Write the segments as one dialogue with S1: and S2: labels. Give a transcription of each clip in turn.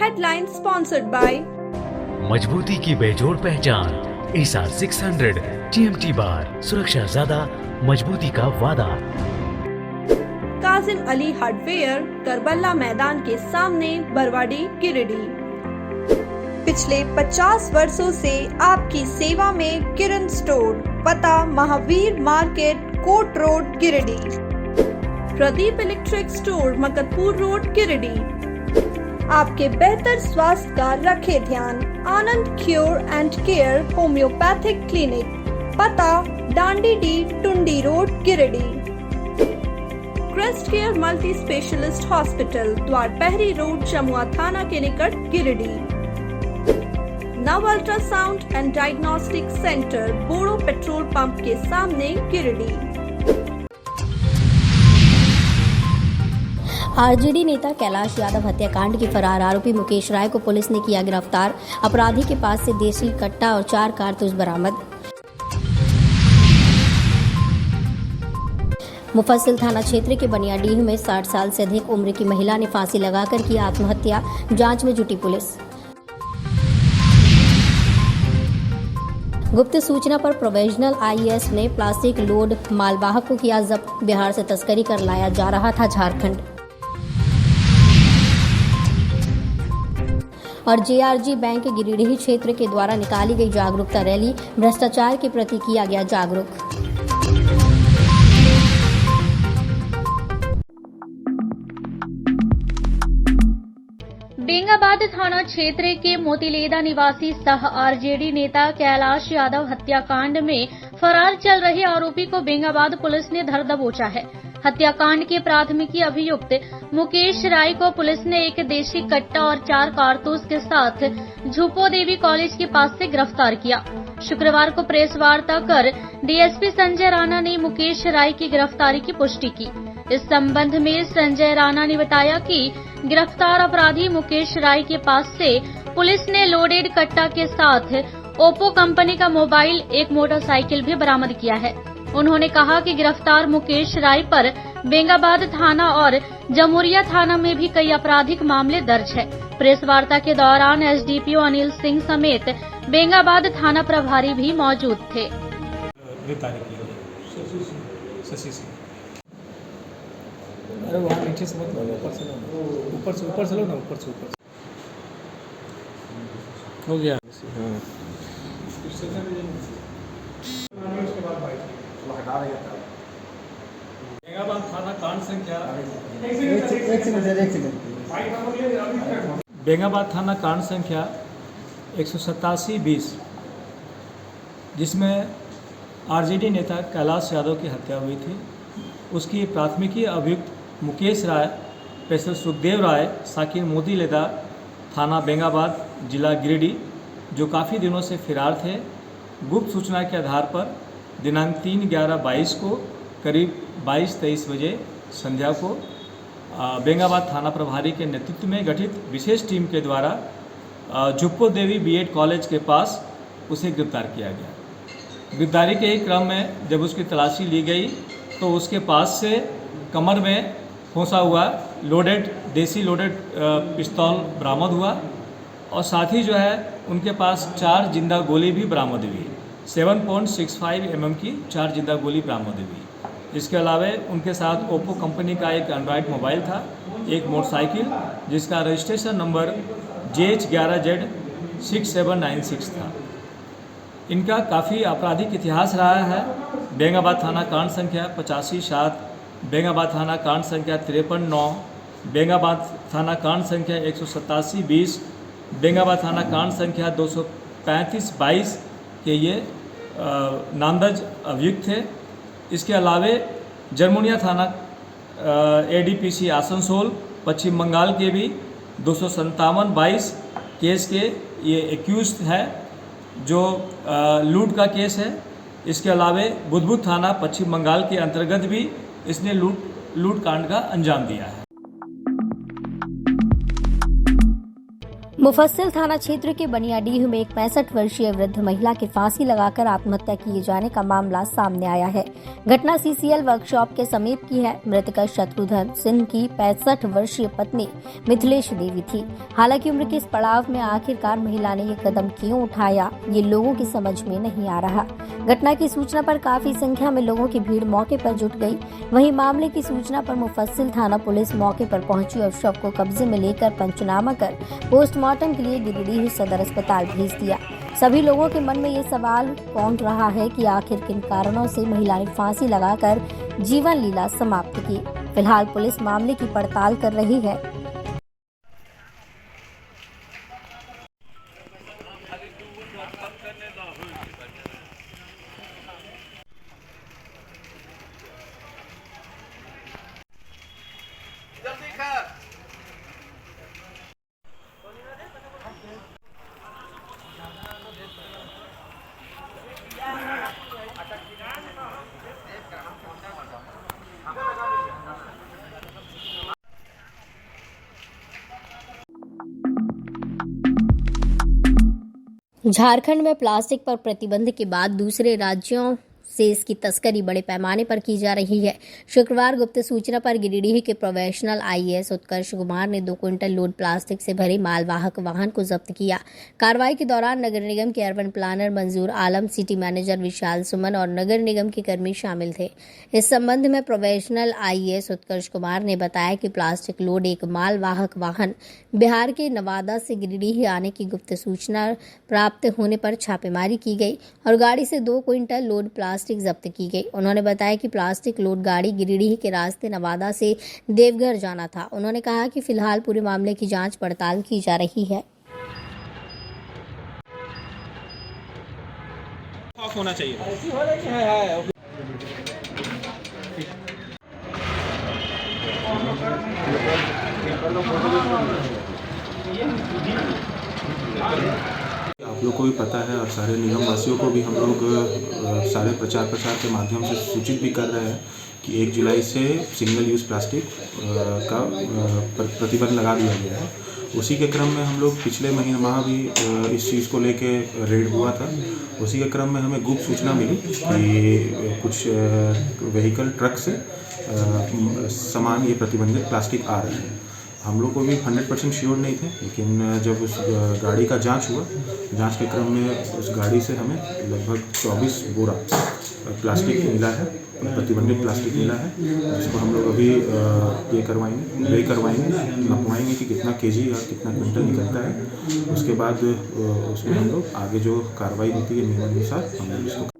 S1: Headline sponsored by
S2: मजबूती की बेजोड़ पहचान ASR 600 TMT बार, सुरक्षा ज्यादा, मजबूती का वादा।
S1: काजिम अली हार्डवेयर, करबला मैदान के सामने, बरवाडी, गिरिडीह। पिछले 50 वर्षों से आपकी सेवा में किरण स्टोर, पता Mahavir market, Kot road, Giridih. Pradeep electric store, Maktapur road, Giridih. आपके बेहतर स्वास्थ्य का रखे ध्यान। Anand cure and care homeopathic clinic, पता Dandidih, Tundi road, Giridih. Crest care multi specialist hospital, Dwarpahari road, Jamua थाना के निकट, Giridih. Nav ultrasound and diagnostic centre, Bodo petrol pump के सामने, गिरिडीह।
S3: आरजेडी नेता कैलाश यादव हत्याकांड के फरार आरोपी मुकेश राय को पुलिस ने किया गिरफ्तार। अपराधी के पास से देसी कट्टा और 4 कारतूस बरामद। मुफस्सिल थाना क्षेत्र के बनियाडीह में 60 साल से अधिक उम्र की महिला ने फांसी लगाकर की आत्महत्या, जांच में जुटी पुलिस। गुप्त सूचना पर प्रोविजनल आईएएस ने प्लास्टिक लोड मालवाहक को किया जब्त। बिहार से तस्करी कर लाया जा रहा था झारखंड। और जेआरजी बैंक गिरिडीह क्षेत्र के द्वारा निकाली गई जागरूकता रैली, भ्रष्टाचार के प्रति किया गया जागरूक।
S4: बेंगाबाद थाना क्षेत्र के मोतीलेदा निवासी सह आरजेडी नेता कैलाश यादव हत्याकांड में फरार चल रहे आरोपी को बेंगाबाद पुलिस ने धर दबोचा है। हत्याकांड के प्राथमिकी अभियुक्त मुकेश राय को पुलिस ने एक देशी कट्टा और 4 कारतूस के साथ झुपो देवी कॉलेज के पास से गिरफ्तार किया। शुक्रवार को प्रेस वार्ता कर डीएसपी संजय राणा ने मुकेश राय की गिरफ्तारी की पुष्टि की। इस संबंध में संजय राणा ने बताया कि गिरफ्तार अपराधी मुकेश राय के पास से पुलिस ने लोडेड कट्टा के साथ ओप्पो कंपनी का मोबाइल, एक मोटरसाइकिल भी बरामद किया है। उन्होंने कहा कि गिरफ्तार मुकेश राय पर बेंगाबाद थाना और जमुरिया थाना में भी कई आपराधिक मामले दर्ज है। प्रेस वार्ता के दौरान एसडीपीओ अनिल सिंह समेत बेंगाबाद थाना प्रभारी भी मौजूद थे।
S5: अरे वहाँ नीचे से मत लो, ऊपर से लो, ऊपर से लो ना, ऊपर से हो गया। हाँ, बेंगाबाद थाना कांड संख्या बेंगाबाद थाना कांड संख्या 187-20, जिसमें आरजेडी नेता कैलाश यादव की हत्या हुई थी। उसकी प्राथमिकी अभियुक्त मुकेश राय, पेशल सुखदेव राय, साकिर मोतीलेदा, थाना बेंगाबाद, जिला गिरिडीह, जो काफ़ी दिनों से फरार थे। गुप्त सूचना के आधार पर दिनांक 3/11/22 को करीब 22-23 बजे संध्या को बेंगाबाद थाना प्रभारी के नेतृत्व में गठित विशेष टीम के द्वारा झुप्पो देवी बीएड कॉलेज के पास उसे गिरफ्तार किया गया। गिरफ्तारी के ही क्रम में जब उसकी तलाशी ली गई तो उसके पास से कमर में खोसा हुआ देसी लोडेड पिस्तौल बरामद हुआ और साथ ही जो है उनके पास 4 जिंदा गोली भी बरामद हुई। 7.65 mm की 4 जिंदा गोली बरामद हुई। इसके अलावा उनके साथ ओप्पो कंपनी का एक एंड्रॉयड मोबाइल था, एक मोटरसाइकिल जिसका रजिस्ट्रेशन नंबर JH11Z 6796 था। इनका काफ़ी आपराधिक इतिहास रहा है। बेंगाबाद थाना कांड संख्या 85-7, बेंगाबाद थाना कांड संख्या 53-9, बेंगाबाद थाना कांड संख्या 187-20, बेंगाबाद थाना कांड संख्या 235-22 के ये नामदर्ज अभियुक्त थे। इसके अलावे जमुरिया थाना ADPC आसनसोल, पश्चिम बंगाल के भी 257-22 केस के ये एक्यूज है, जो लूट का केस है। इसके अलावे बुधबुद थाना पश्चिम बंगाल के अंतर्गत भी इसने लूट कांड का अंजाम दिया है।
S3: मुफस्सिल थाना क्षेत्र के बनियाडीह में एक 65 वर्षीय वृद्ध महिला की फांसी लगाकर आत्महत्या किए जाने का मामला सामने आया है। घटना सीसीएल वर्कशॉप के समीप की है। मृतक शत्रुघ्न सिंह की 65 वर्षीय पत्नी मिथिलेश देवी थी। हालांकि उम्र के इस पड़ाव में आखिरकार महिला ने ये कदम क्यों उठाया, ये लोगों की समझ में नहीं आ रहा। घटना की सूचना पर काफी संख्या में लोगों की भीड़ मौके पर जुट गई। वहीं मामले की सूचना पर मुफस्सिल थाना पुलिस मौके पर पहुंची और शव को कब्जे में लेकर पंचनामा कर पोस्टमार्टम के लिए गिरिडीह सदर अस्पताल भेज दिया। सभी लोगों के मन में ये सवाल कौन रहा है कि आखिर किन कारणों से महिला ने फांसी लगाकर जीवन लीला समाप्त की। फिलहाल पुलिस मामले की पड़ताल कर रही है। झारखंड में प्लास्टिक पर प्रतिबंध के बाद दूसरे राज्यों से इसकी तस्करी बड़े पैमाने पर की जा रही है। शुक्रवार गुप्त सूचना पर गिरिडीह के प्रोफेशनल आईएएस उत्कर्ष कुमार ने 2 क्विंटल लोड प्लास्टिक से भरे मालवाहक वाहन को जब्त किया। कार्रवाई के दौरान नगर निगम के अर्बन प्लानर मंजूर आलम, सिटी मैनेजर विशाल सुमन और नगर निगम के कर्मी शामिल थे। इस संबंध में प्रोफेशनल आईएएस उत्कर्ष कुमार ने बताया कि प्लास्टिक लोड एक मालवाहक वाहन बिहार के नवादा से गिरिडीह आने की गुप्त सूचना प्राप्त होने पर छापेमारी की गई और गाड़ी से 2 क्विंटल लोड प्लास्टिक जब्त की गई। उन्होंने बताया कि प्लास्टिक लोड गाड़ी गिरिडीह के रास्ते नवादा से देवघर जाना था। उन्होंने कहा कि फिलहाल पूरे मामले की जांच पड़ताल की जा रही है।
S6: होना चाहिए। आप लोग को भी पता है और सारे निगम वासियों को भी हम लोग सारे प्रचार के माध्यम से सूचित भी कर रहे हैं कि 1 जुलाई से सिंगल यूज़ प्लास्टिक का प्रतिबंध लगा दिया गया है। उसी के क्रम में हम लोग पिछले माह भी इस चीज़ को लेके रेड हुआ था। उसी के क्रम में हमें गुप्त सूचना मिली कि कुछ व्हीकल ट्रक से सामान ये प्रतिबंधित प्लास्टिक आ रहे हैं। हम लोग को भी 100% श्योर नहीं थे, लेकिन जब उस गाड़ी का जांच हुआ, जांच के क्रम में उस गाड़ी से हमें लगभग 24 बोरा प्लास्टिक मिला है, प्रतिबंधित प्लास्टिक मिला है। इसको हम लोग अभी ये करवाएंगे, नपवाएंगे कि कितना केजी और कितना क्विंटल निकलता है। उसके बाद उसमें हम लोग आगे जो कार्रवाई होती है नियमानुसार हम लोग इसको।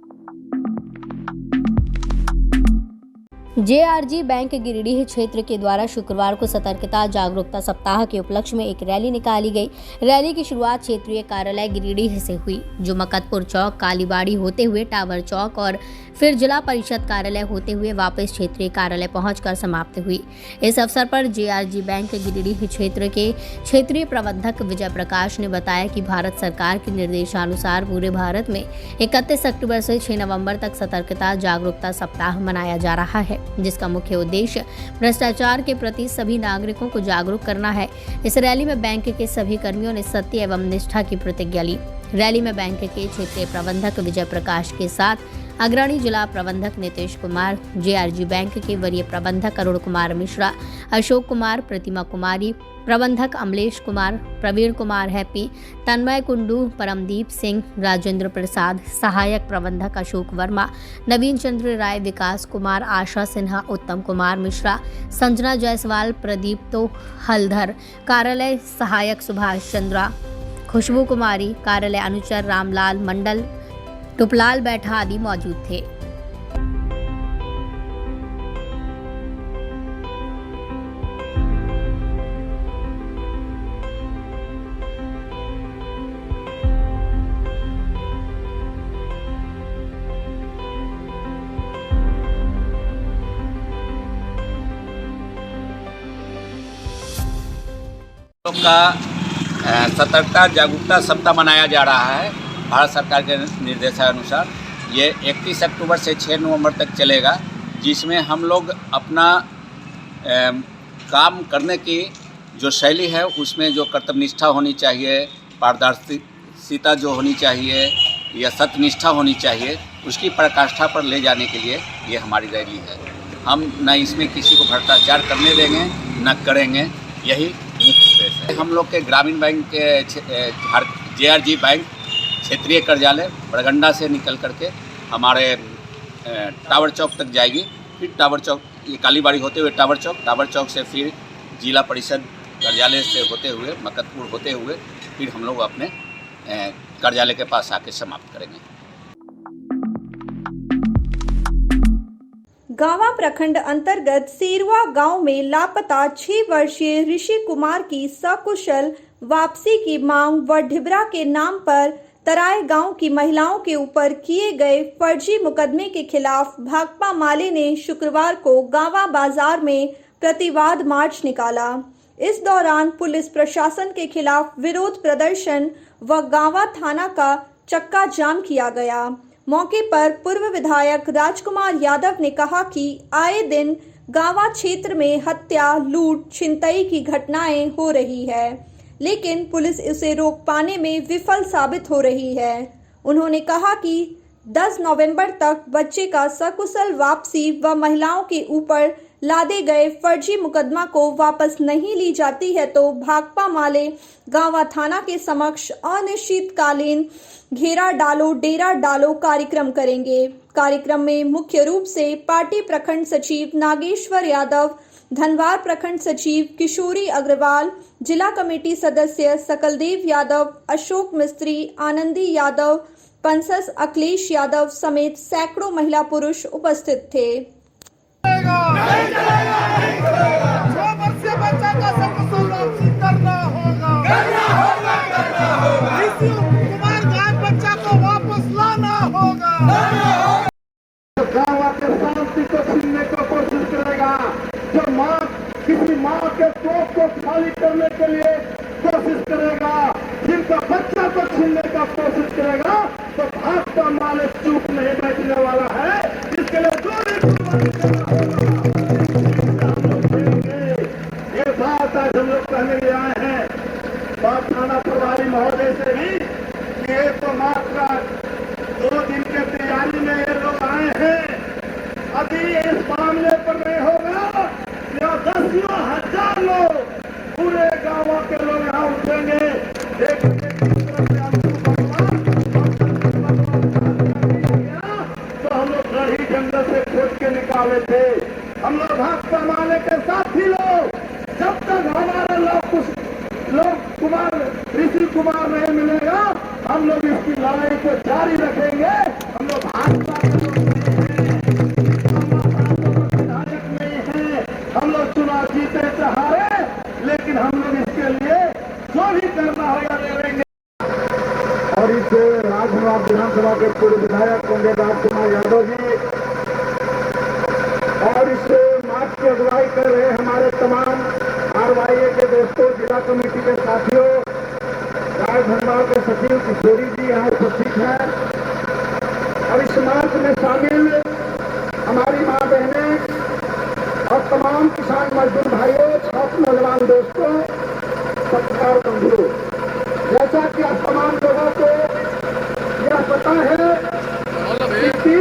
S3: जेआरजी बैंक गिरिडीह क्षेत्र के द्वारा शुक्रवार को सतर्कता जागरूकता सप्ताह के उपलक्ष्य में एक रैली निकाली गई। रैली की शुरुआत क्षेत्रीय कार्यालय गिरिडीह से हुई, जो मकतपुर चौक, कालीबाड़ी होते हुए टावर चौक और फिर जिला परिषद कार्यालय होते हुए वापस क्षेत्रीय कार्यालय पहुंचकर समाप्त हुई। इस अवसर पर जेआरजी बैंक गिरिडीह क्षेत्र के क्षेत्रीय प्रबंधक विजय प्रकाश ने बताया कि भारत सरकार के निर्देशानुसार पूरे भारत में 31 अक्टूबर से 6 नवंबर तक सतर्कता जागरूकता सप्ताह मनाया जा रहा है, जिसका मुख्य उद्देश्य भ्रष्टाचार के प्रति सभी नागरिकों को जागरूक करना है। इस रैली में बैंक के सभी कर्मियों ने सत्य एवं निष्ठा की प्रतिज्ञा ली। रैली में बैंक के क्षेत्रीय प्रबंधक विजय प्रकाश के साथ अग्रणी जिला प्रबंधक नीतीश कुमार, जेआरजी बैंक के वरीय प्रबंधक अरुण कुमार मिश्रा, अशोक कुमार, प्रतिमा कुमारी, प्रबंधक अमलेश कुमार, प्रवीण कुमार हैप्पी, तन्मय कुंडू, परमदीप सिंह, राजेंद्र प्रसाद, सहायक प्रबंधक अशोक वर्मा, नवीन चंद्र राय, विकास कुमार, आशा सिन्हा, उत्तम कुमार मिश्रा, संजना जायसवाल, प्रदीप तो हलधर, कार्यालय सहायक सुभाष चंद्रा, खुशबू कुमारी, कार्यालय अनुचर रामलाल मंडल, टुपलाल बैठा आदि मौजूद थे।
S7: का सतर्कता जागरूकता सप्ताह मनाया जा रहा है भारत सरकार के निर्देशानुसार। ये 31 अक्टूबर से 6 नवंबर तक चलेगा, जिसमें हम लोग अपना काम करने की जो शैली है उसमें जो कर्तव्यनिष्ठा होनी चाहिए, पारदर्शिता जो होनी चाहिए या सत्यनिष्ठा होनी चाहिए, उसकी पराकाष्ठा पर ले जाने के लिए ये हमारी रैली है। हम न इसमें किसी को भ्रष्टाचार करने देंगे न करेंगे, यही मुख्य उद्देश्य है। हम लोग के ग्रामीण बैंक के JRG बैंक क्षेत्रीय कार्यालय बरगंडा से निकल करके हमारे टावर चौक तक जाएगी, फिर टावर चौक ये कालीबाड़ी होते हुए टावर चौक से फिर जिला परिषद कार्यालय से होते हुए मकतपुर होते हुए फिर हम लोग अपने कार्यालय के पास आके समाप्त करेंगे।
S1: गावा प्रखंड अंतर्गत सीरवा गांव में लापता 6 वर्षीय ऋषि कुमार की सकुशल वापसी की मांग व ढिबरा के नाम पर तराई गांव की महिलाओं के ऊपर किए गए फर्जी मुकदमे के खिलाफ भाकपा माले ने शुक्रवार को गावा बाजार में प्रतिवाद मार्च निकाला। इस दौरान पुलिस प्रशासन के खिलाफ विरोध प्रदर्शन व गावा थाना का चक्का जाम किया गया। मौके पर पूर्व विधायक राजकुमार यादव ने कहा कि आए दिन गावा क्षेत्र में हत्या, लूट, छिनतई की घटनाएं हो रही है, लेकिन पुलिस इसे रोक पाने में विफल साबित हो रही है। उन्होंने कहा कि 10 नवंबर तक बच्चे का सकुशल वापसी व महिलाओं के ऊपर लादे गए फर्जी मुकदमा को वापस नहीं ली जाती है तो भाकपा माले गावा थाना के समक्ष अनिश्चितकालीन घेरा डालो डेरा डालो कार्यक्रम करेंगे। कार्यक्रम में मुख्य रूप से पार्टी प्रखंड सचिव नागेश्वर यादव, धनवार प्रखंड सचिव किशोरी अग्रवाल, जिला कमेटी सदस्य सकलदेव यादव, अशोक मिस्त्री, आनंदी यादव, पंसस अखिलेश यादव समेत सैकड़ों महिला पुरुष उपस्थित थे।
S8: बच्चा का सकुशल वापसी करना होगा। ऋषि कुमार गायब बच्चा को वापस लाना होगा। गाँव के शांति को छीनने की कोशिश करेगा, जो माँ किसी माँ के कोख को खाली करने के लिए कोशिश करेगा, जिनका बच्चा को छीनने का कोशिश करेगा, तो भाकपा माले चुप नहीं बैठने वाला है। इसके लिए जो आज हम लोग कहने लिए आए हैं थाना प्रभारी महोदय से भी कि ये तो मात्र 2 दिन के तैयारी में ये लोग आए हैं। अभी इस मामले पर नहीं होगा या 10,000 लोग पूरे गाँव के लोग यहाँ उठेंगे। तो हम लोग गढ़ी जंगल से खोज के निकाले थे। हम लोग भाकपा माले के साथी लोग जब तक हमारे लोग कुमार ऋषि कुमार नहीं मिलेगा, हम लोग इसकी लड़ाई को जारी रखेंगे। हम लोग भाजपा विधायक नहीं है, हम लोग चुनाव जीते चाहे, लेकिन हम लोग इसके लिए जो भी करना होगा करेंगे। और इस राजभवन विधानसभा के पूर्व विधायक होंगे राजकुमार यादव जी, और इस मार्च की अगुवाई कर रहे हमारे तमाम RYA के दोस्तों, जिला कमेटी के साथियों, धनवार के सचिव किशोरी जी यहाँ उपस्थित हैं। और इस मार्च में शामिल हमारी माँ बहनें और तमाम किसान मजदूर भाइयों, छात्र नौजवान दोस्तों, पत्रकार बंधुओं, जैसा कि आप तमाम लोगों को यह पता है कि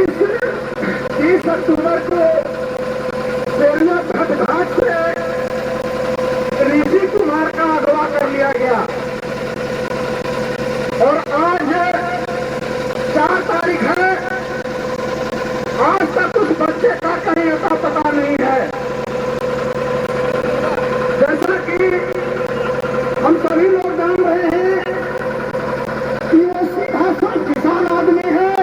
S8: 30 अक्टूबर को सेरिया घाट से ऋषि कुमार का अगवा कर लिया गया और आज 4 तारीख है। आज तक उस बच्चे का कहीं ऐसा पता नहीं है। जैसा कि हम सभी लोग जान रहे हैं कि वो सीधा सा किसान आदमी है।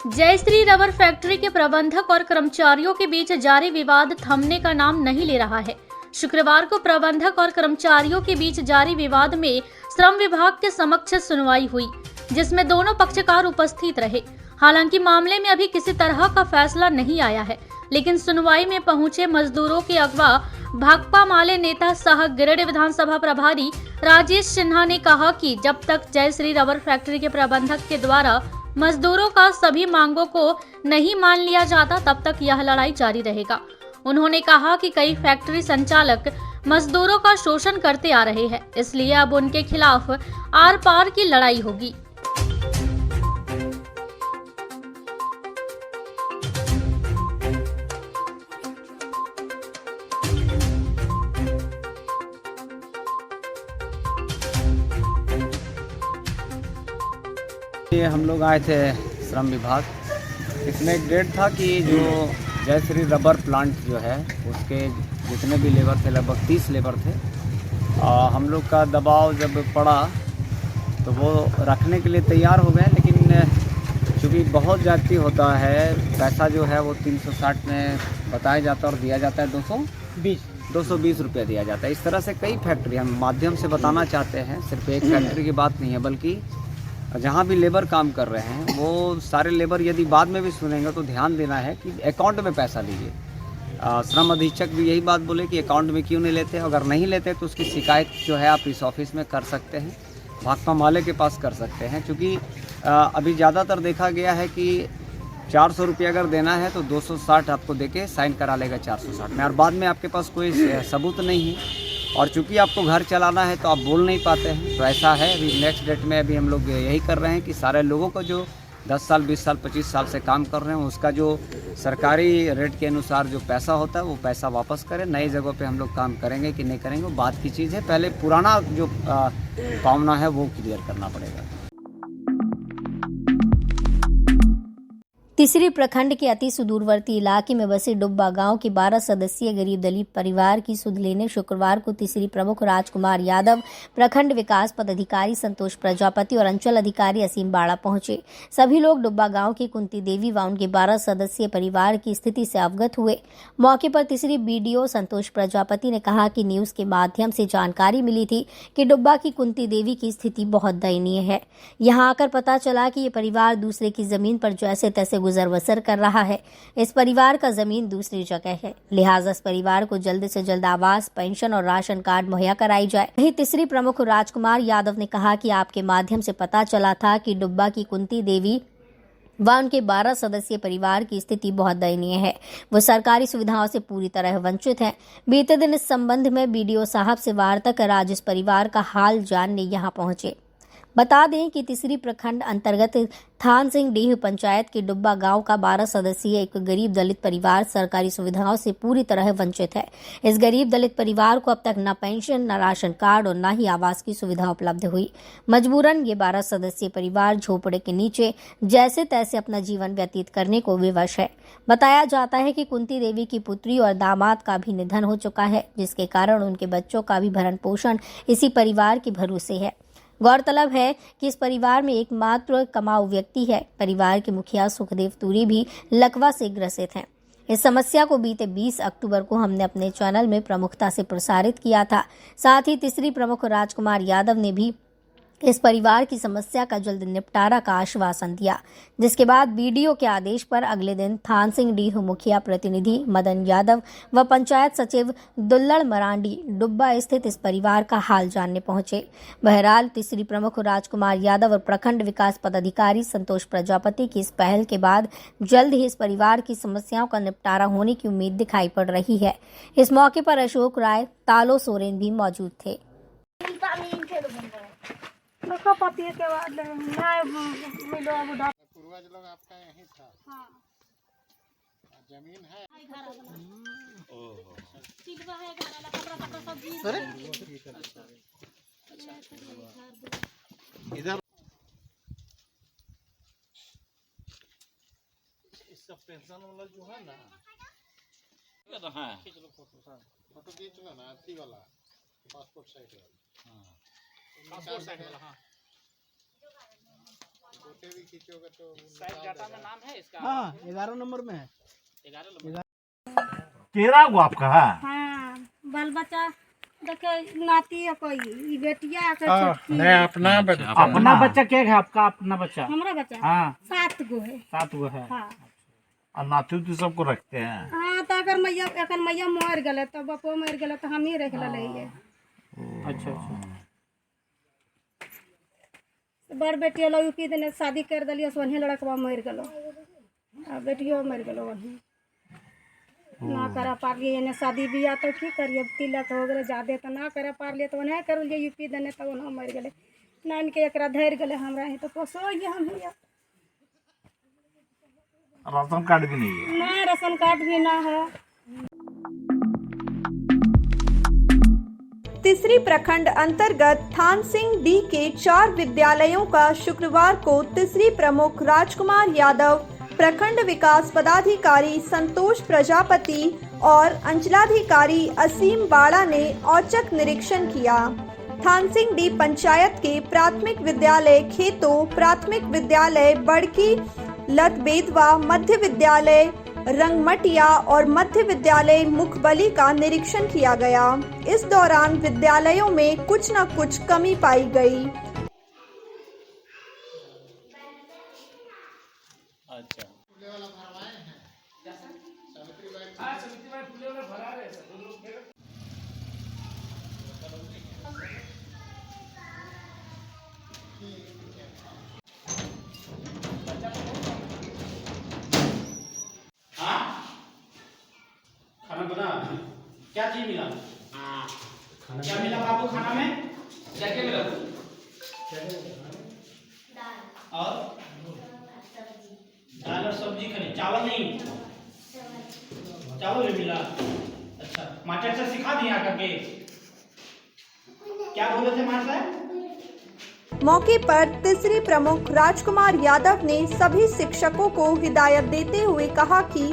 S4: जयश्री रबर फैक्ट्री के प्रबंधक और कर्मचारियों के बीच जारी विवाद थमने का नाम नहीं ले रहा है। शुक्रवार को प्रबंधक और कर्मचारियों के बीच जारी विवाद में श्रम विभाग के समक्ष सुनवाई हुई, जिसमें दोनों पक्षकार उपस्थित रहे। हालांकि मामले में अभी किसी तरह का फैसला नहीं आया है, लेकिन सुनवाई में पहुंचे मजदूरों के अगवा भाकपा माले नेता सह गिरिडीह विधानसभा प्रभारी राजेश सिन्हा ने कहा कि जब तक जयश्री रबर फैक्ट्री के प्रबंधक के द्वारा मजदूरों का सभी मांगों को नहीं मान लिया जाता, तब तक यह लड़ाई जारी रहेगा। उन्होंने कहा कि कई फैक्ट्री संचालक मजदूरों का शोषण करते आ रहे हैं, इसलिए अब उनके खिलाफ आर पार की लड़ाई होगी।
S9: ये हम लोग आए थे श्रम विभाग। इसमें एक डेट था कि जो जय श्री रबर प्लांट जो है उसके जितने भी लेबर थे, लगभग 30 लेबर थे, हम लोग का दबाव जब पड़ा तो वो रखने के लिए तैयार हो गए, लेकिन चूँकि बहुत जाती होता है, पैसा जो है वो 360 में बताया जाता है और दिया जाता है 220 रुपया दिया जाता है। इस तरह से कई फैक्ट्री हम माध्यम से बताना चाहते हैं, सिर्फ एक फैक्ट्री की बात नहीं है, बल्कि जहाँ भी लेबर काम कर रहे हैं वो सारे लेबर यदि बाद में भी सुनेंगे तो ध्यान देना है कि अकाउंट में पैसा लीजिए। श्रम अधीक्षक भी यही बात बोले कि अकाउंट में क्यों नहीं लेते, अगर नहीं लेते तो उसकी शिकायत जो है आप इस ऑफिस में कर सकते हैं, भाकपा माले के पास कर सकते हैं। क्योंकि अभी ज़्यादातर देखा गया है कि 400 रुपये अगर देना है तो 260 आपको देके साइन करा लेगा 460 में, और बाद में आपके पास कोई सबूत नहीं है, और चूंकि आपको घर चलाना है तो आप बोल नहीं पाते हैं। तो ऐसा है, अभी नेक्स्ट डेट में अभी हम लोग यही कर रहे हैं कि सारे लोगों को जो 10 साल 20 साल 25 साल से काम कर रहे हैं उसका जो सरकारी रेट के अनुसार जो पैसा होता है वो पैसा वापस करें। नई जगहों पे हम लोग काम करेंगे कि नहीं करेंगे वो बात की चीज़ है, पहले पुराना जो पावना है वो क्लियर करना पड़ेगा।
S3: तीसरी प्रखंड के अति सुदूरवर्ती इलाके में बसे डुब्बा गांव के 12 सदस्यीय गरीब दलित परिवार की सुध लेने शुक्रवार को तीसरी प्रमुख राजकुमार यादव, प्रखंड विकास पदाधिकारी संतोष प्रजापति और अंचल अधिकारी असीम बाड़ा पहुंचे। सभी लोग डुब्बा गांव की कुंती देवी व उनके 12 सदस्यीय परिवार की स्थिति से अवगत हुए। मौके पर तीसरी बीडीओ संतोष प्रजापति ने कहा कि न्यूज के माध्यम से जानकारी मिली थी कि डुब्बा की कुंती देवी की स्थिति बहुत दयनीय है। यहाँ आकर पता चला कि ये परिवार दूसरे की जमीन पर जैसे तैसे गुजर बसर कर रहा है। इस परिवार का जमीन दूसरी जगह है, लिहाजा इस परिवार को जल्द से जल्द आवास, पेंशन और राशन कार्ड मुहैया कराई जाए। वहीं तीसरी प्रमुख राजकुमार यादव ने कहा कि आपके माध्यम से पता चला था कि डुब्बा की कुंती देवी व उनके 12 सदस्यीय परिवार की स्थिति बहुत दयनीय है। वो सरकारी सुविधाओं से पूरी तरह वंचित हैं। बीते दिन इस संबंध में बीडीओ साहब से वार्ता कर आज इस परिवार का हाल जानने यहाँ पहुंचे। बता दें कि तीसरी प्रखंड अंतर्गत थान सिंह डीह पंचायत के डुब्बा गांव का 12 सदस्यीय एक गरीब दलित परिवार सरकारी सुविधाओं से पूरी तरह वंचित है। इस गरीब दलित परिवार को अब तक न पेंशन, न राशन कार्ड और न ही आवास की सुविधा उपलब्ध हुई। मजबूरन ये 12 सदस्यीय परिवार झोपड़े के नीचे जैसे तैसे अपना जीवन व्यतीत करने को विवश है। बताया जाता है कि कुंती देवी की पुत्री और दामाद का भी निधन हो चुका है, जिसके कारण उनके बच्चों का भी भरण पोषण इसी परिवार के भरोसे है। गौरतलब है कि इस परिवार में एकमात्र कमाऊ व्यक्ति है। परिवार के मुखिया सुखदेव तुरी भी लकवा से ग्रसित हैं। इस समस्या को बीते 20 अक्टूबर को हमने अपने चैनल में प्रमुखता से प्रसारित किया था। साथ ही तीसरी प्रमुख राजकुमार यादव ने भी इस परिवार की समस्या का जल्द निपटारा का आश्वासन दिया, जिसके बाद बीडीओ के आदेश पर अगले दिन थान सिंह डीह मुखिया प्रतिनिधि मदन यादव व पंचायत सचिव दुल्लड़ मरांडी डुब्बा स्थित इस परिवार का हाल जानने पहुंचे। बहरहाल तीसरी प्रमुख राजकुमार यादव और प्रखंड विकास पदाधिकारी संतोष प्रजापति की इस पहल के बाद जल्द ही इस परिवार की समस्याओं का निपटारा होने की उम्मीद दिखाई पड़ रही है। इस मौके पर अशोक राय, तालो सोरेन भी मौजूद थे।
S10: पति के बाद पूर्वज लोग आपका यही था। हाँ। जमीन है इधर इसका पेंशन वाला जो है ना, फोटो खींच लो ना, अथी वाला पासपोर्ट साइज वाला। पासपोर्ट साइज वाला। हाँ, फोटो भी खींचोगे तो साइज डाटा में नाम है इसका। हाँ, 11 नंबर में है। 11 नंबर
S11: 13 गो आपका है।
S10: हाँ, बाल बच्चा देखे नाती है कोई, ये बेटिया के छोटी।
S11: नहीं, अपना बच्चा क्या है आपका? अपना बच्चा?
S10: हमारा बच्चा?
S11: हाँ,
S10: 7 गो है।
S11: 7 गो है।
S10: हाँ,
S11: और नाती तो सबको रखते हैं।
S10: हाँ, तो अगर मैया मर गए तो बापो मर गए तो हम ही रख ले।
S11: अच्छा अच्छा।
S10: बड़ बेटी लोग की दिन शादी कर दिलियो, सोने लड़कवा मर गलो, बेटियो मर गलो।
S12: ना करा पार लिए ने शादी बियाह तो की करिए तिलक हो गए ज्यादा तो ना करा पार लिए तो नहीं कर लिए यूपी देने तो ना मर गए ना इनके एकरा धैर गए हमरा ही तो पोसो ये हम हिया
S11: राशन कार्ड भी नहीं है।
S12: ना राशन कार्ड भी ना है।
S1: तीसरी प्रखंड अंतर्गत थान सिंह डी के 4 विद्यालयों का शुक्रवार को तीसरी प्रमुख राजकुमार यादव, प्रखंड विकास पदाधिकारी संतोष प्रजापति और अंचलाधिकारी असीम बाड़ा ने औचक निरीक्षण किया। थान सिंह डी पंचायत के प्राथमिक विद्यालय खेतों, प्राथमिक विद्यालय बड़की लतबेदवा, मध्य विद्यालय रंगमटिया और मध्य विद्यालय मुखबली का निरीक्षण किया गया। इस दौरान विद्यालयों में कुछ न कुछ कमी पाई गई।
S13: खाना बना क्या चीज मिला? क्या मिला बाबू खाना में? क्या क्या मिला? और दाल और सब्जी खानी, चावल नहीं? चावल नहीं मिला। अच्छा मास्टर से सिखा दिया करके क्या बोले थे मास्टर?
S1: मौके पर तीसरी प्रमुख राजकुमार यादव ने सभी शिक्षकों को हिदायत देते हुए कहा कि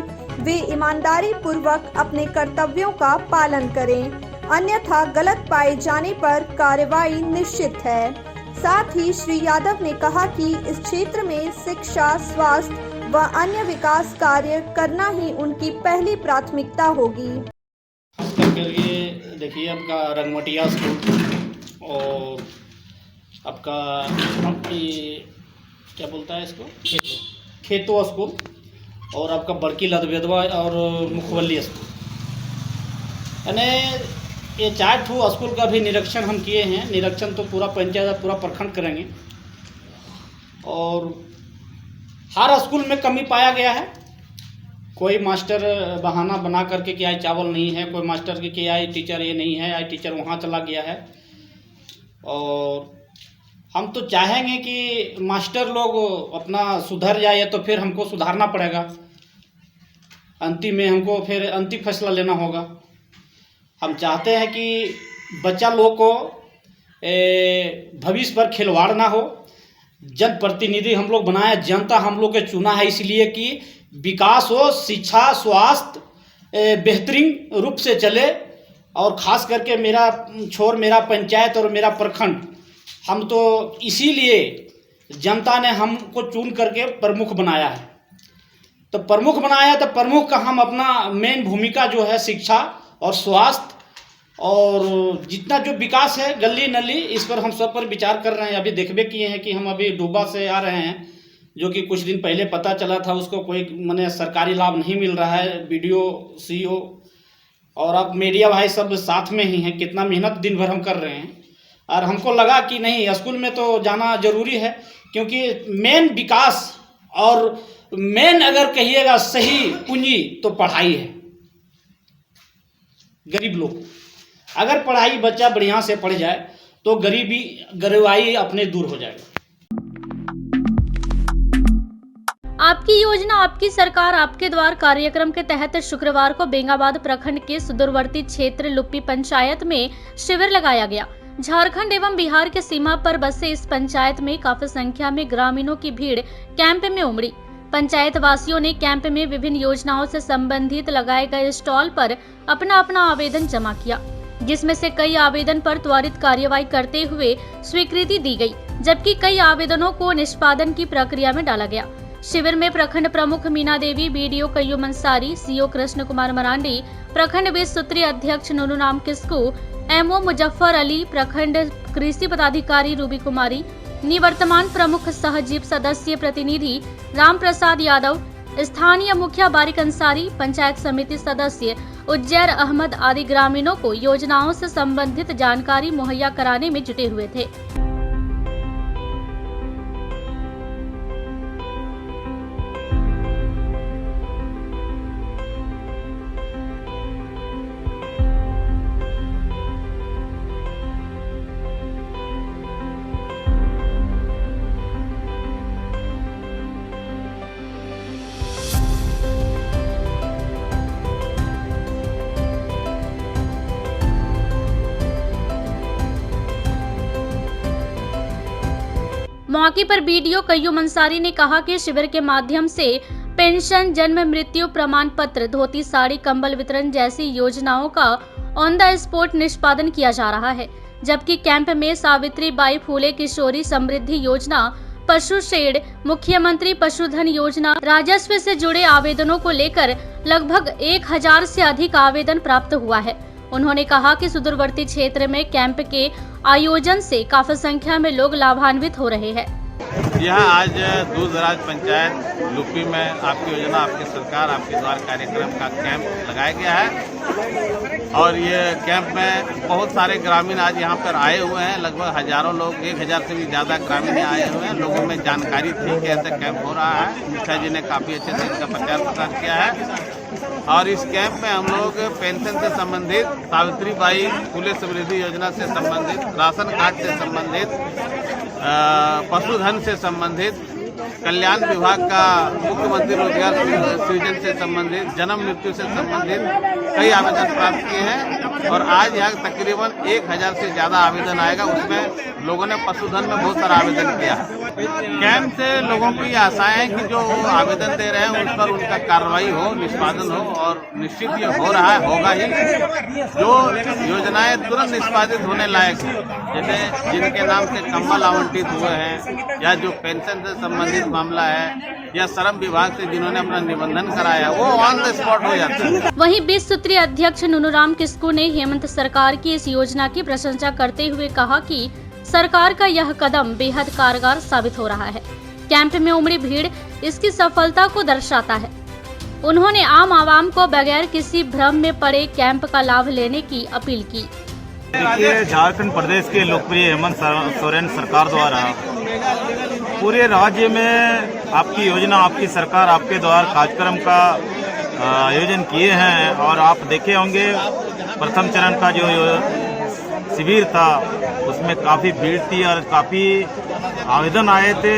S1: वे ईमानदारी पूर्वक अपने कर्तव्यों का पालन करें, अन्यथा गलत पाए जाने पर कार्रवाई निश्चित है। साथ ही श्री यादव ने कहा कि इस क्षेत्र में शिक्षा, स्वास्थ्य व अन्य विकास कार्य करना ही उनकी पहली प्राथमिकता होगी।
S13: देखिए आपका रंगमटिया स्कूल और आपका क्या बोलता है इसको खेतों स्कूल और आपका बड़की लदबेदवा और मुखवली स्कूल, यानी ये 4 ठो स्कूल का भी निरीक्षण हम किए हैं। निरीक्षण तो पूरा पंचायत पूरा प्रखंड करेंगे और हर स्कूल में कमी पाया गया है। कोई मास्टर बहाना बना करके कि आज चावल नहीं है, कोई मास्टर के कि आज टीचर ये नहीं है, आज टीचर वहाँ चला गया है। और हम तो चाहेंगे कि मास्टर लोग अपना सुधर जाए तो फिर हमको सुधारना पड़ेगा, अंतिम में हमको फिर अंतिम फैसला लेना होगा। हम चाहते हैं कि बच्चा लोग को भविष्य पर खिलवाड़ ना हो। जनप्रतिनिधि हम लोग बनाए, जनता हम लोग के चुना है इसलिए कि विकास हो, शिक्षा, स्वास्थ्य बेहतरीन रूप से चले। और ख़ास करके मेरा पंचायत और मेरा प्रखंड, हम तो इसीलिए जनता ने हमको चुन करके प्रमुख बनाया है। तो प्रमुख बनाया तो प्रमुख का हम अपना मेन भूमिका जो है शिक्षा और स्वास्थ्य और जितना जो विकास है गली नली, इस पर हम सब पर विचार कर रहे हैं। अभी देखबे किए हैं कि हम अभी डूबा से आ रहे हैं, जो कि कुछ दिन पहले पता चला था उसको कोई माने सरकारी लाभ नहीं मिल रहा है। वीडियो सीओ और अब मीडिया भाई सब साथ में ही हैं। कितना मेहनत दिन भर हम कर रहे हैं और हमको लगा कि नहीं स्कूल में तो जाना जरूरी है, क्योंकि मेन विकास और मेन अगर कहिएगा सही पूंजी तो पढ़ाई है। गरीब लोग अगर पढ़ाई बच्चा बढ़िया से पढ़ जाए तो गरीबाई अपने दूर हो जाएगा।
S4: आपकी योजना आपकी सरकार आपके द्वार कार्यक्रम के तहत शुक्रवार को बेंगाबाद प्रखंड के सुदूरवर्ती क्षेत्र लुप्पी पंचायत में शिविर लगाया गया। झारखंड एवं बिहार के सीमा पर बसे इस पंचायत में काफी संख्या में ग्रामीणों की भीड़ कैंप में उमड़ी। पंचायत वासियों ने कैंप में विभिन्न योजनाओं से संबंधित लगाए गए स्टॉल पर अपना अपना आवेदन जमा किया, जिसमें से कई आवेदन पर त्वरित कार्यवाही करते हुए स्वीकृति दी गई, जबकि कई आवेदनों को निष्पादन की प्रक्रिया में डाला गया। शिविर में प्रखंड प्रमुख मीना देवी, बीडीओ कय्यूम अंसारी, सीओ कृष्ण कुमार मरांडी, प्रखंड 20 सूत्रीय अध्यक्ष नूनू नाम किस्कू, एमओ मुजफ्फर अली, प्रखंड कृषि पदाधिकारी रूबी कुमारी, निवर्तमान प्रमुख सहजीव सदस्य प्रतिनिधि राम प्रसाद यादव, स्थानीय मुखिया बारिक अंसारी, पंचायत समिति सदस्य उज्जैर अहमद आदि ग्रामीणों को योजनाओं से संबंधित जानकारी मुहैया कराने में जुटे हुए थे। मौके पर बीडीओ कय्यूम अंसारी ने कहा कि शिविर के माध्यम से पेंशन, जन्म मृत्यु प्रमाण पत्र, धोती, साड़ी, कंबल वितरण जैसी योजनाओं का ऑन द स्पॉट निष्पादन किया जा रहा है, जबकि कैंप में सावित्रीबाई फूले किशोरी समृद्धि योजना, पशु शेड, मुख्यमंत्री पशुधन योजना, राजस्व से जुड़े आवेदनों को लेकर लगभग 1000 से अधिक आवेदन प्राप्त हुआ है। उन्होंने कहा कि सुदूरवर्ती क्षेत्र में कैंप के आयोजन से काफी संख्या में लोग लाभान्वित हो रहे हैं।
S11: यह आज दूर दराज पंचायत लुप्पी में आपकी योजना, आपकी सरकार, आपके द्वार कार्यक्रम का कैंप लगाया गया है और ये कैंप में बहुत सारे ग्रामीण आज यहाँ पर आए हुए हैं। लगभग हजारों लोग, 1000 से भी ज़्यादा ग्रामीण आए हुए हैं। लोगों में जानकारी थी कि ऐसे कैंप हो रहा है। मुखिया जी ने काफ़ी अच्छे से इसका प्रचार प्रसार किया है और इस कैंप में हम लोग पेंशन से संबंधित, सावित्रीबाई फूले समृद्धि योजना से संबंधित, राशन कार्ड से संबंधित, पशुधन से संबंधित, कल्याण विभाग का मुख्यमंत्री रोजगार सृजन से संबंधित, जन्म मृत्यु से संबंधित कई आवेदन प्राप्त किए हैं और आज यहाँ तकरीबन 1000 से ज़्यादा आवेदन आएगा। उसमें लोगों ने पशुधन में बहुत सारा आवेदन किया है। कैंप से लोगों की आशाएं हैं कि जो आवेदन दे रहे हैं उस पर उनका कार्रवाई हो, निष्पादन हो और निश्चित ये हो रहा है, होगा ही। जो योजनाएं तुरंत निष्पादित होने लायक हैं, जैसे जिनके नाम से कंबल आवंटित हुए हैं या जो पेंशन से संबंधित मामला है या श्रम विभाग से जिन्होंने अपना निबंधन कराया, वो ऑन द स्पॉट हो जाता है।
S4: वहीं 20 सूत्रीय अध्यक्ष नूनूराम किस्कू ने हेमंत सरकार की इस योजना की प्रशंसा करते हुए कहा कि सरकार का यह कदम बेहद कारगर साबित हो रहा है। कैंप में उमड़ी भीड़ इसकी सफलता को दर्शाता है। उन्होंने आम आवाम को बगैर किसी भ्रम में पड़े कैंप का लाभ लेने की अपील की।
S14: देखिए, झारखंड प्रदेश के लोकप्रिय हेमंत सोरेन सरकार द्वारा पूरे राज्य में आपकी योजना, आपकी सरकार, आपके द्वारा कार्यक्रम का आयोजन किए हैं और आप देखे होंगे प्रथम चरण का जो शिविर था उसमें काफ़ी भीड़ थी और काफ़ी आवेदन आए थे।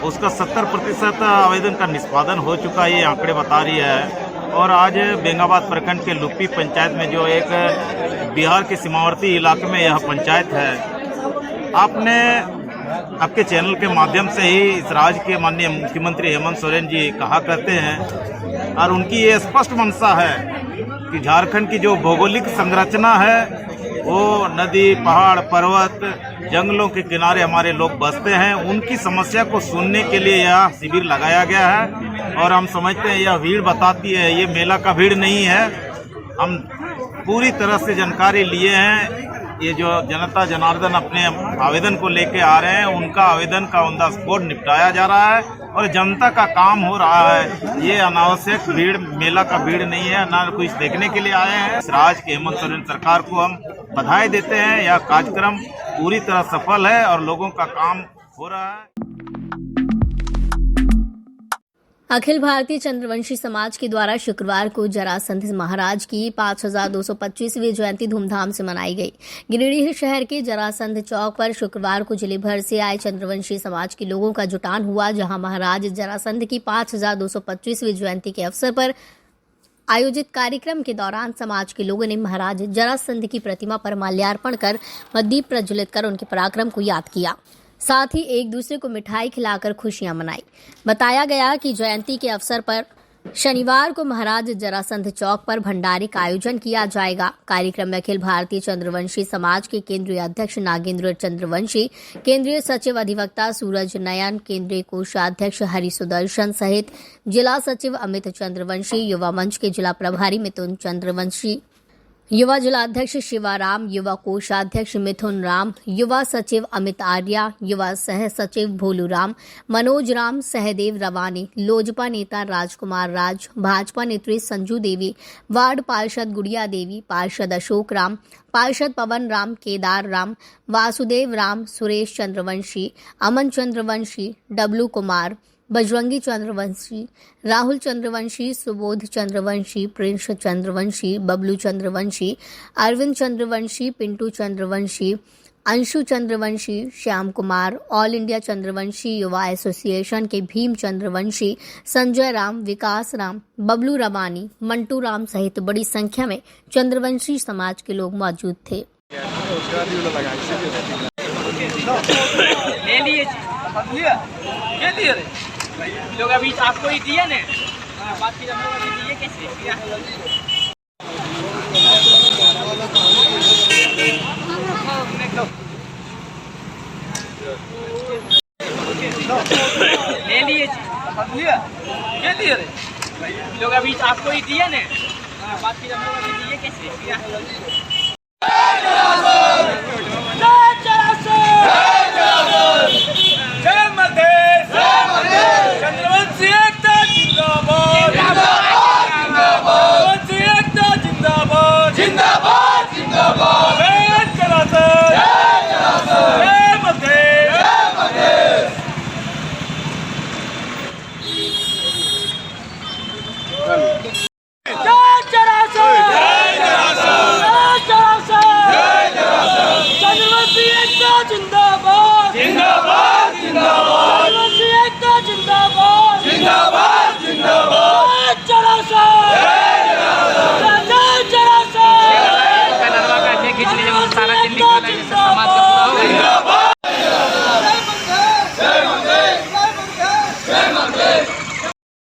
S14: उसका 70% आवेदन का निष्पादन हो चुका, ये आंकड़े बता रही है। और आज बेंगाबाद प्रखंड के लुप्पी पंचायत में जो एक बिहार के सीमावर्ती इलाके में यह पंचायत है, आपने आपके चैनल के माध्यम से ही इस राज्य के माननीय मुख्यमंत्री हेमंत सोरेन जी कहा करते हैं और उनकी ये स्पष्ट मंशा है कि झारखंड की जो भौगोलिक संरचना है वो नदी, पहाड़, पर्वत, जंगलों के किनारे हमारे लोग बसते हैं। उनकी समस्या को सुनने के लिए यह शिविर लगाया गया है और हम समझते हैं यह भीड़ बताती है, ये मेला का भीड़ नहीं है। हम पूरी तरह से जानकारी लिए हैं। ये जो जनता जनार्दन अपने आवेदन को लेके आ रहे हैं, उनका आवेदन का ऑन द स्पॉट निपटाया जा रहा है और जनता का काम हो रहा है। ये अनावश्यक भीड़, मेला का भीड़ नहीं है, ना कुछ देखने के लिए आए हैं। इस राज्य के हेमंत सोरेन सरकार को हम बधाई देते हैं। यह कार्यक्रम पूरी तरह सफल है और लोगों का काम हो रहा है।
S3: अखिल भारतीय चंद्रवंशी समाज के द्वारा शुक्रवार को जरासंध महाराज की 5225वीं जयंती धूमधाम से मनाई गई। गिरिडीह शहर के जरासंध चौक पर शुक्रवार को जिले भर से आए चंद्रवंशी समाज के लोगों का जुटान हुआ, जहां महाराज जरासंध की 5225वीं जयंती के अवसर पर आयोजित कार्यक्रम के दौरान समाज के लोगों ने महाराज जरासंध की प्रतिमा पर माल्यार्पण कर व दीप प्रज्वलित कर उनके पराक्रम को याद किया। साथ ही एक दूसरे को मिठाई खिलाकर खुशियां मनाई। बताया गया कि जयंती के अवसर पर शनिवार को महाराज जरासंध चौक पर भंडारे का आयोजन किया जाएगा। कार्यक्रम में अखिल भारतीय चंद्रवंशी समाज के केंद्रीय अध्यक्ष नागेंद्र चंद्रवंशी, केंद्रीय सचिव अधिवक्ता सूरज नयन, केंद्रीय कोषाध्यक्ष हरि सुदर्शन सहित जिला सचिव अमित चंद्रवंशी, युवा मंच के जिला प्रभारी मिथुन चंद्रवंशी, युवा जिलाध्यक्ष शिवाराम, युवा कोषाध्यक्ष मिथुन राम, युवा सचिव अमित आर्या, युवा सह सचिव भोलू राम, मनोज राम, सहदेव रवानी, लोजपा नेता राजकुमार राज, भाजपा नेत्री संजू देवी, वार्ड पार्षद गुड़िया देवी, पार्षद अशोक राम, पार्षद Pawan Ram, Kedar Ram, Vasudev Ram, Suresh Chandravanshi, Aman Chandravanshi, Dablu Kumar, Bajrangi Chandravanshi, Rahul Chandravanshi, Subodh Chandravanshi, Prince Chandravanshi, Bablu Chandravanshi, Arvind Chandravanshi, Pintu Chandravanshi, Anshu Chandravanshi, Shyam Kumar, all India Chandravanshi Yuva association के भीम चंद्रवंशी, संजय राम, विकास राम, बबलू रवानी, मंटू राम सहित बड़ी संख्या में चंद्रवंशी समाज के लोग मौजूद थे।
S15: समझलिए के दिए रे लोग अभी आपको ही दिए ने बात की हम लोग अभी दिए कैसे ले लिए समझलिए के दिए रे लोग अभी आपको ही दिए ने बात की हम लोग अभी दिए कैसे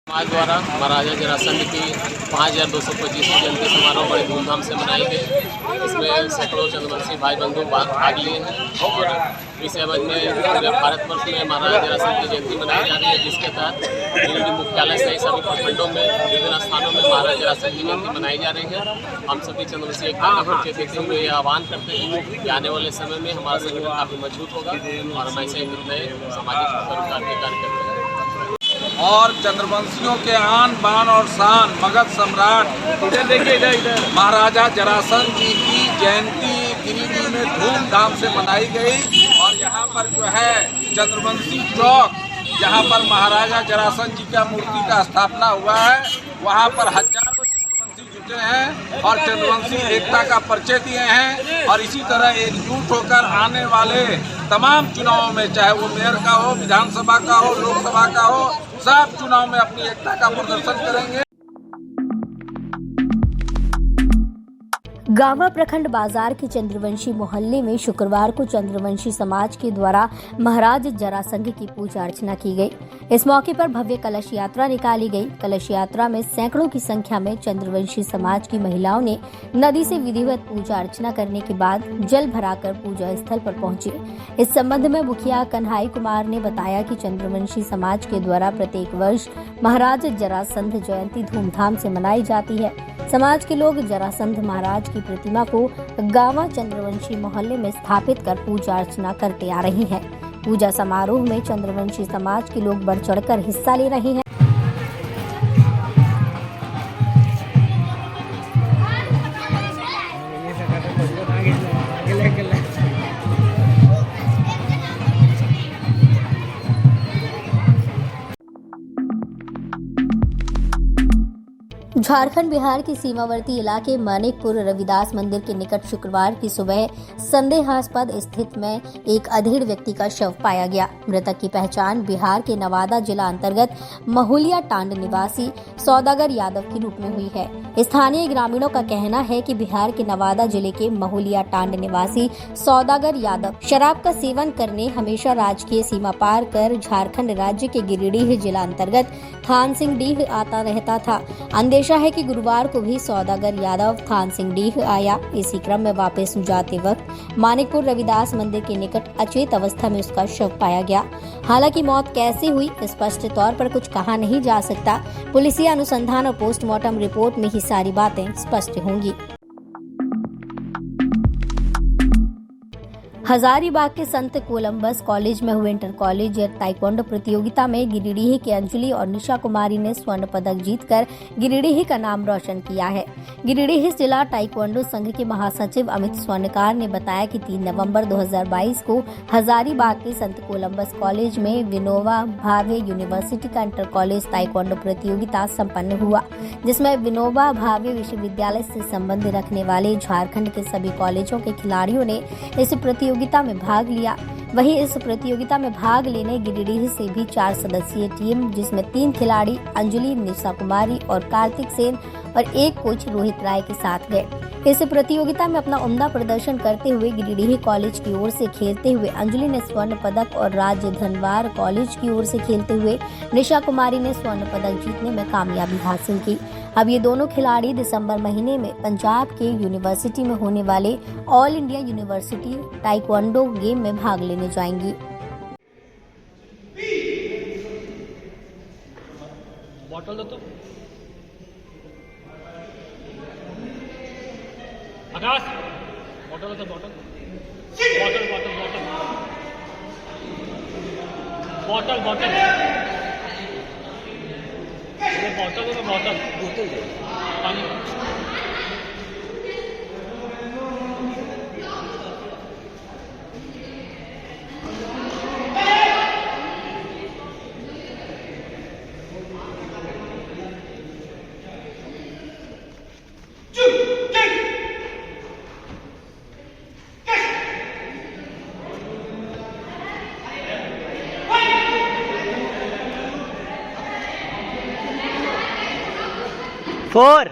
S16: समाज द्वारा महाराजा जरासंध की 5225 जयंती समारोह बड़े धूमधाम से मनाई गई। इसमें सैकड़ों चंद्रवंशी भाई बंधु भाग लिए हैं और इस एवज में पूरे भारतवर्ष में महाराजा जरासंध की जयंती मनाई जा रही है, जिसके तहत गिरिडीह मुख्यालय सहित सभी प्रखंडों में विभिन्न स्थानों में महाराजा जरासंध की जयंती मनाई जा रही है। हम सभी चंद्रवंशी एकता का परिचय देते हुए यह आह्वान करते हैं कि आने वाले समय में हमारा संगठन काफ़ी मजबूत होगा और हम ऐसे नए सामाजिक सरोकार के कार्य करते हैं।
S15: और चंद्रवंशियों के आन बान और शान मगध सम्राट महाराजा जरासंध जी की जयंती गिरिडीह में धूमधाम से मनाई गई और यहाँ पर जो है चंद्रवंशी चौक जहाँ पर महाराजा जरासंध जी का मूर्ति का स्थापना हुआ है, वहाँ पर हजारों चंद्रवंशी जुटे हैं और चंद्रवंशी एकता का परिचय दिए हैं और इसी तरह एकजुट होकर आने वाले तमाम चुनावों में, चाहे वो मेयर का हो, विधानसभा का हो, लोकसभा का हो, सब चुनाव में अपनी एकता का प्रदर्शन करेंगे।
S3: गांवा प्रखंड बाजार के चंद्रवंशी मोहल्ले में शुक्रवार को चंद्रवंशी समाज के द्वारा महाराज जरासंध की पूजा अर्चना की गई। इस मौके पर भव्य कलश यात्रा निकाली गई। कलश यात्रा में सैकड़ों की संख्या में चंद्रवंशी समाज की महिलाओं ने नदी से विधिवत पूजा अर्चना करने के बाद जल भराकर पूजा स्थल पर पहुंचे। इस संबंध में मुखिया कन्हाई कुमार ने बताया कि चंद्रवंशी समाज के द्वारा प्रत्येक वर्ष महाराज जरासंध जयंती धूमधाम से मनाई जाती है। समाज के लोग जरासंध महाराज की प्रतिमा को गांवा चंद्रवंशी मोहल्ले में स्थापित कर पूजा अर्चना करते आ रही हैं। पूजा समारोह में चंद्रवंशी समाज के लोग बढ़ चढ़कर हिस्सा ले रहे हैं। झारखंड बिहार के सीमावर्ती इलाके मानिकपुर रविदास मंदिर के निकट शुक्रवार की सुबह संदेहास्पद स्थिति में एक अधेड़ व्यक्ति का शव पाया गया। मृतक की पहचान बिहार के नवादा जिला अंतर्गत महुलिया टांड निवासी सौदागर यादव के रूप में हुई है। स्थानीय ग्रामीणों का कहना है कि बिहार के नवादा जिले के महुलिया टांड निवासी सौदागर यादव शराब का सेवन करने हमेशा राजकीय सीमा पार कर झारखंड राज्य के गिरिडीह जिला अंतर्गत थानसिंगडीह आता रहता था। अंदेशा है कि गुरुवार को भी सौदागर यादव थानसिंगडीह आया। इसी क्रम में वापस जाते वक्त मानिकपुर रविदास मंदिर के निकट अचेत अवस्था में उसका शव पाया गया। हालांकि मौत कैसे हुई स्पष्ट तौर पर कुछ कहा नहीं जा सकता। पुलिसिया अनुसंधान और पोस्टमार्टम रिपोर्ट में ही सारी बातें स्पष्ट होंगी। हजारीबाग के संत कोलंबस कॉलेज में हुए इंटर कॉलेज ताइक्वांडो प्रतियोगिता में गिरिडीह के अंजलि और निशा कुमारी ने स्वर्ण पदक जीतकर गिरिडीह का नाम रोशन किया है। गिरिडीह जिला ताइक्वांडो संघ के महासचिव अमित स्वर्णकार ने बताया कि 3 नवंबर 2022 को हजारीबाग के संत कोलंबस कॉलेज में विनोबा भावे यूनिवर्सिटी का इंटर कॉलेज ताइक्वांडो प्रतियोगिता संपन्न हुआ, जिसमें विनोबा भावे विश्वविद्यालय से संबंध रखने वाले झारखंड के सभी कॉलेजों के खिलाड़ियों ने इस प्रतियोगिता में भाग लिया। वहीं इस प्रतियोगिता में भाग लेने गिरिडीह से भी 4 सदस्यीय टीम, जिसमें 3 खिलाड़ी अंजलि, निशा कुमारी और कार्तिक सेन और एक कोच रोहित राय के साथ गए। इस प्रतियोगिता में अपना उम्दा प्रदर्शन करते हुए गिरिडीह कॉलेज की ओर से खेलते हुए अंजलि ने स्वर्ण पदक और राज्य धनवार कॉलेज की ओर से खेलते हुए निशा कुमारी ने स्वर्ण पदक जीतने में कामयाबी हासिल की। अब ये दोनों खिलाड़ी दिसंबर महीने में पंजाब के यूनिवर्सिटी में होने वाले all India university taekwondo game में भाग लेने जाएंगी।
S17: बॉटल दो तो आकाश, बॉटल दो, bottle bottle bottle bottle bottle bottle bottle तो बॉटल बोतल दे पानी।
S18: फोर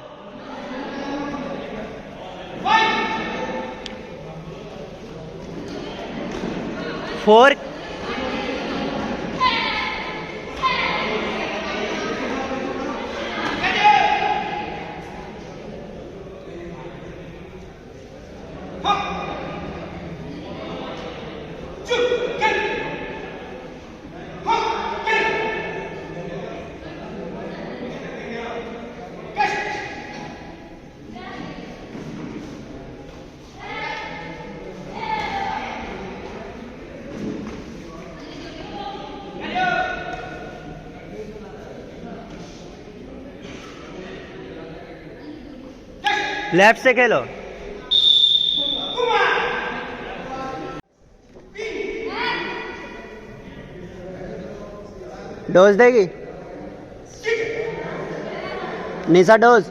S18: फोर लेफ्ट से खेलो। डोज देगी निशा, डोज।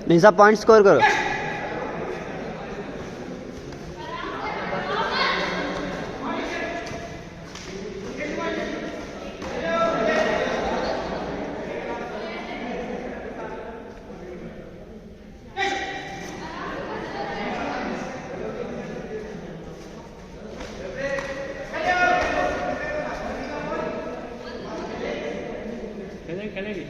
S18: निशा पॉइंट स्कोर करो।
S17: खेलेगी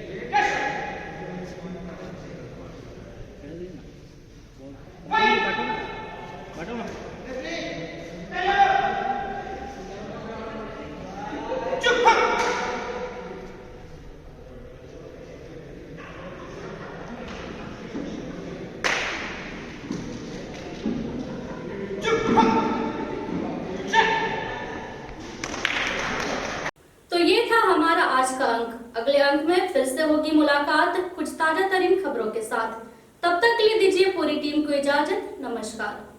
S19: तो ये था हमारा आज का अंक। अगले अंक में फिर से होगी मुलाकात कुछ ताजा तरीन खबरों के साथ। तब तक के लिए दीजिए पूरी टीम को इजाजत। नमस्कार।